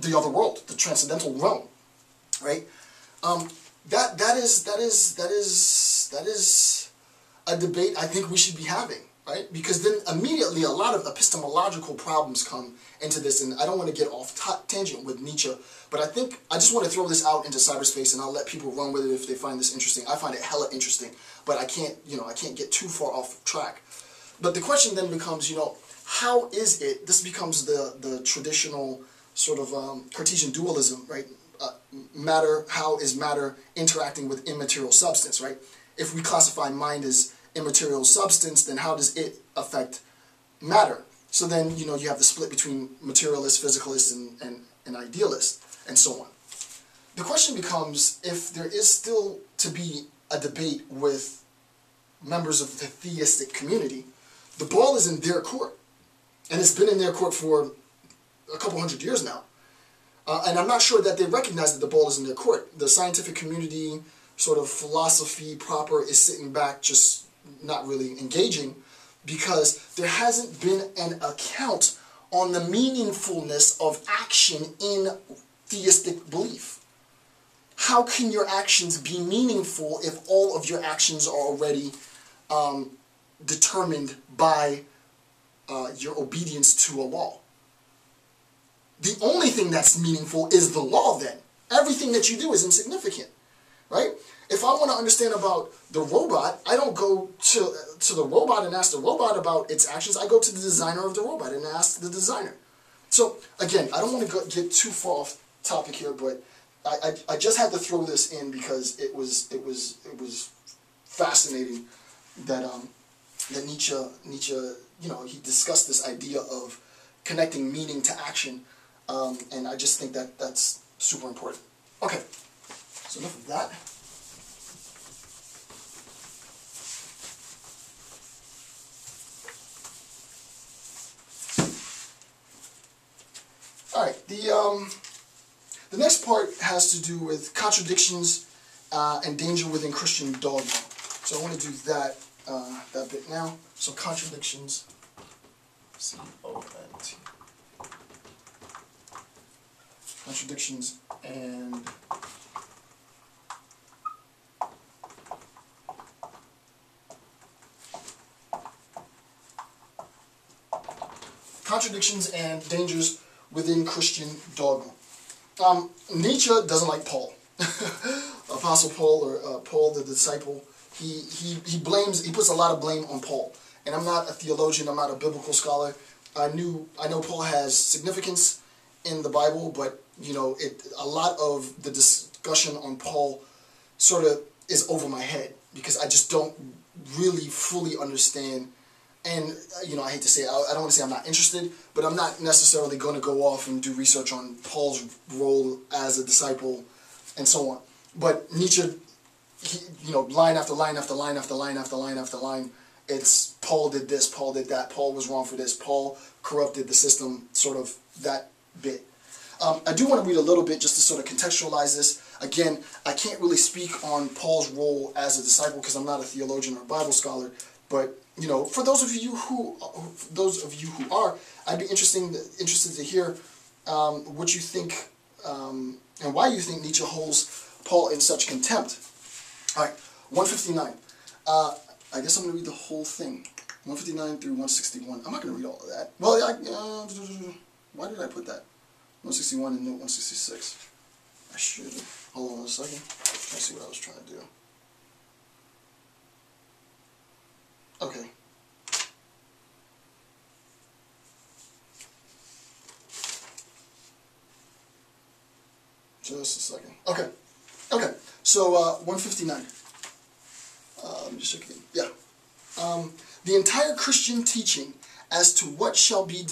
the other world, the transcendental realm, right? That is a debate I think we should be having, right? Because then immediately a lot of epistemological problems come into this, and I don't want to get off tangent with Nietzsche, but I just want to throw this out into cyberspace, and I'll let people run with it if they find this interesting. I find it hella interesting, but I can't get too far off track. But the question then becomes, how is it, this becomes the traditional sort of Cartesian dualism, right? Matter, how is matter interacting with immaterial substance, right? If we classify mind as immaterial substance, then how does it affect matter? So then, you have the split between materialist, physicalist, and idealist, and so on. The question becomes, if there is still to be a debate with members of the theistic community, the ball is in their court. And it's been in their court for a couple hundred years now. And I'm not sure that they recognize that the ball is in their court. The scientific community, sort of philosophy proper, is sitting back just not really engaging, because there hasn't been an account on the meaningfulness of action in theistic belief. How can your actions be meaningful if all of your actions are already determined by your obedience to a law? The only thing that's meaningful is the law then. Everything that you do is insignificant, right? If I want to understand about the robot, I don't go to the robot and ask the robot about its actions. I go to the designer of the robot and ask the designer. So again, I don't want to get too far off topic here, but I just had to throw this in because it was fascinating that that Nietzsche he discussed this idea of connecting meaning to action, and I just think that that's super important. Okay, so enough of that. All right, the next part has to do with contradictions and danger within Christian dogma. So I want to do that bit now. So contradictions, C-O-N-T. Contradictions and dangers within Christian dogma. Nietzsche doesn't like Paul, Apostle Paul, or Paul the disciple. He puts a lot of blame on Paul. And I'm not a theologian, I'm not a biblical scholar. I know Paul has significance in the Bible, but a lot of the discussion on Paul sort of is over my head because I just don't really fully understand. And I hate to say it, I don't want to say I'm not interested, but I'm not necessarily going to go off and do research on Paul's role as a disciple and so on. But Nietzsche, line after line after line after line after line after line, it's Paul did this, Paul did that, Paul was wrong for this, Paul corrupted the system, sort of that bit. I do want to read a little bit just to sort of contextualize this. Again, I can't really speak on Paul's role as a disciple because I'm not a theologian or a Bible scholar, but for those of you who are, I'd be interested to hear what you think and why you think Nietzsche holds Paul in such contempt. All right, 159. I guess I'm going to read the whole thing, 159 through 161. I'm not going to read all of that. Well, why did I put that? 161 and note 166. I should. Hold on a second. Let's see what I was trying to do. Okay. Just a second. Okay. So 159. Let me just check again. Yeah. The entire Christian teaching as to what shall be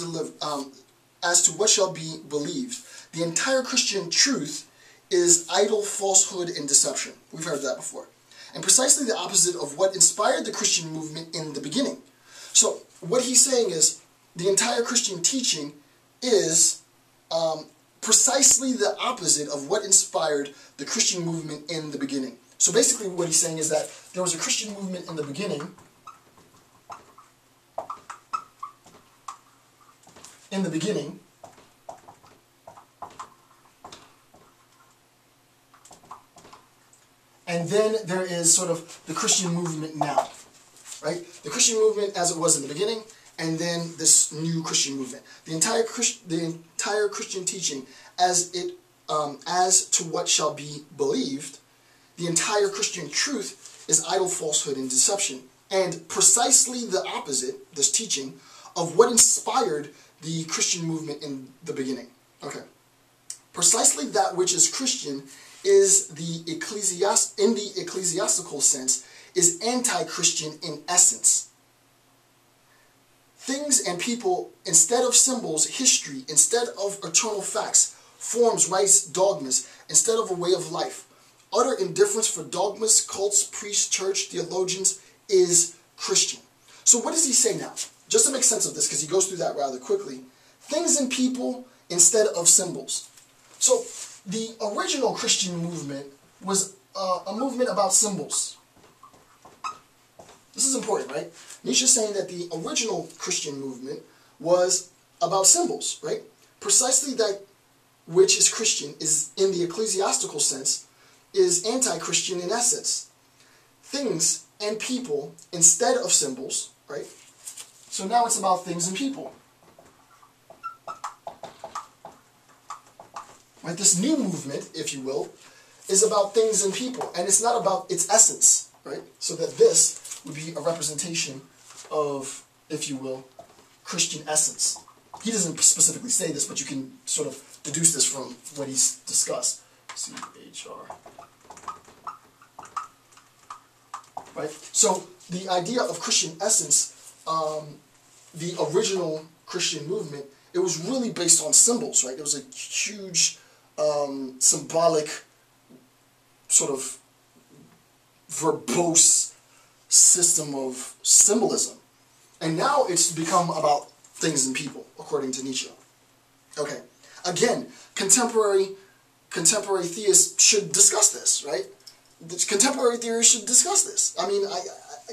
believed, the entire Christian truth is idle falsehood and deception. We've heard that before. And precisely the opposite of what inspired the Christian movement in the beginning. So what he's saying is the entire Christian teaching is precisely the opposite of what inspired the Christian movement in the beginning. So basically what he's saying is that there was a Christian movement in the beginning, And then there is sort of the Christian movement now, right? The Christian movement as it was in the beginning, and then this new Christian movement. The entire Christian teaching as to what shall be believed, the entire Christian truth is idle falsehood and deception. And precisely the opposite, this teaching, of what inspired the Christian movement in the beginning. Okay. Precisely that which is Christian is in the ecclesiastical sense, is anti-Christian in essence. Things and people, instead of symbols, history, instead of eternal facts, forms, rites, dogmas, instead of a way of life. Utter indifference for dogmas, cults, priests, church, theologians is Christian. So what does he say now? Just to make sense of this, because he goes through that rather quickly. Things and people instead of symbols. So the original Christian movement was a movement about symbols. This is important, right? Nietzsche is saying that the original Christian movement was about symbols, right? Precisely that which is Christian is, in the ecclesiastical sense, is anti-Christian in essence. Things and people instead of symbols, right? So now it's about things and people. Right? This new movement, if you will, is about things and people, and it's not about its essence, right? So that this would be a representation of, if you will, Christian essence. He doesn't specifically say this, but you can sort of deduce this from what he's discussed. C-H-R. Right? So the idea of Christian essence, the original Christian movement, it was really based on symbols, right? It was a huge symbolic, sort of verbose system of symbolism. And now it's become about things and people, according to Nietzsche. Okay. Again, contemporary theists should discuss this, right? Contemporary theorists should discuss this. I mean,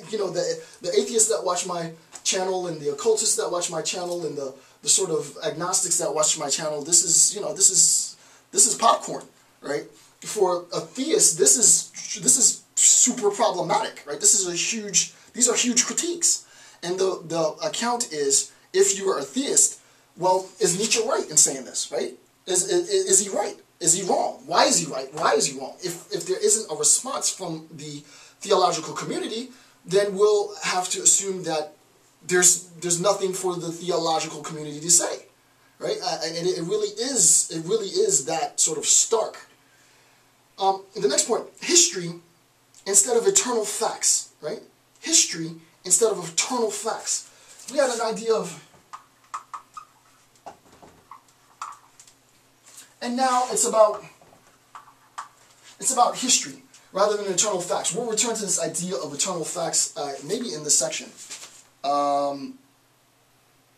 you know, the atheists that watch my channel and the occultists that watch my channel and the sort of agnostics that watch my channel, this is, you know, this is popcorn, right? For a theist, this is super problematic, right? These are huge critiques. And the account is, if you are a theist, well, is Nietzsche right in saying this, right? Is he right? Is he wrong? Why is he right? Why is he wrong? If there isn't a response from the theological community, then we'll have to assume that there's nothing for the theological community to say, right? And it really is that sort of stark. The next point, history instead of eternal facts, right? History instead of eternal facts. We had an idea of, and now it's about history rather than eternal facts. We'll return to this idea of eternal facts maybe in this section.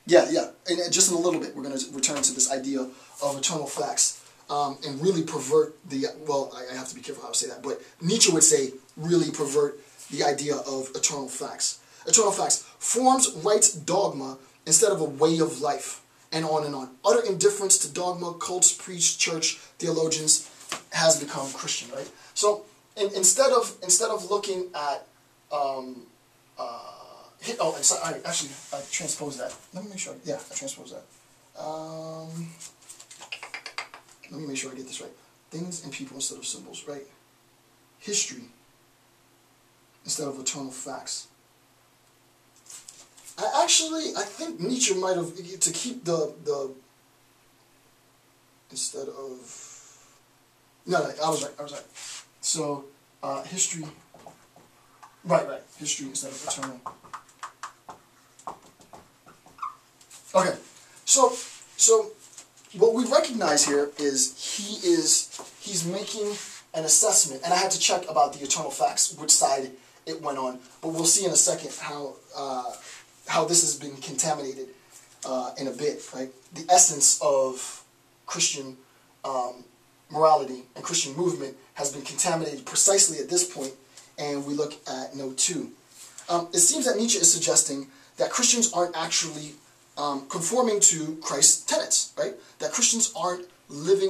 Yeah, and just in a little bit we're going to return to this idea of eternal facts and really pervert the, well, I have to be careful how I say that, but Nietzsche would say really pervert the idea of eternal facts. Eternal facts, forms, rites, dogma, instead of a way of life, and on and on. Utter indifference to dogma, cults, priests, church, theologians has become Christian, right? So instead of looking at actually I transposed that. Let me make sure. Yeah, I transposed that. Let me make sure I get this right. Things and people instead of symbols, right? History instead of eternal facts. I think Nietzsche might have, to keep the instead of, no, I was right. So, history, right, history instead of eternal. Okay, so what we recognize here is he's making an assessment, and I had to check about the eternal facts, which side it went on, but we'll see in a second how this has been contaminated in a bit, right? The essence of Christian morality and Christian movement has been contaminated precisely at this point, and we look at note 2. It seems that Nietzsche is suggesting that Christians aren't actually conforming to Christ's tenets, right? That Christians aren't living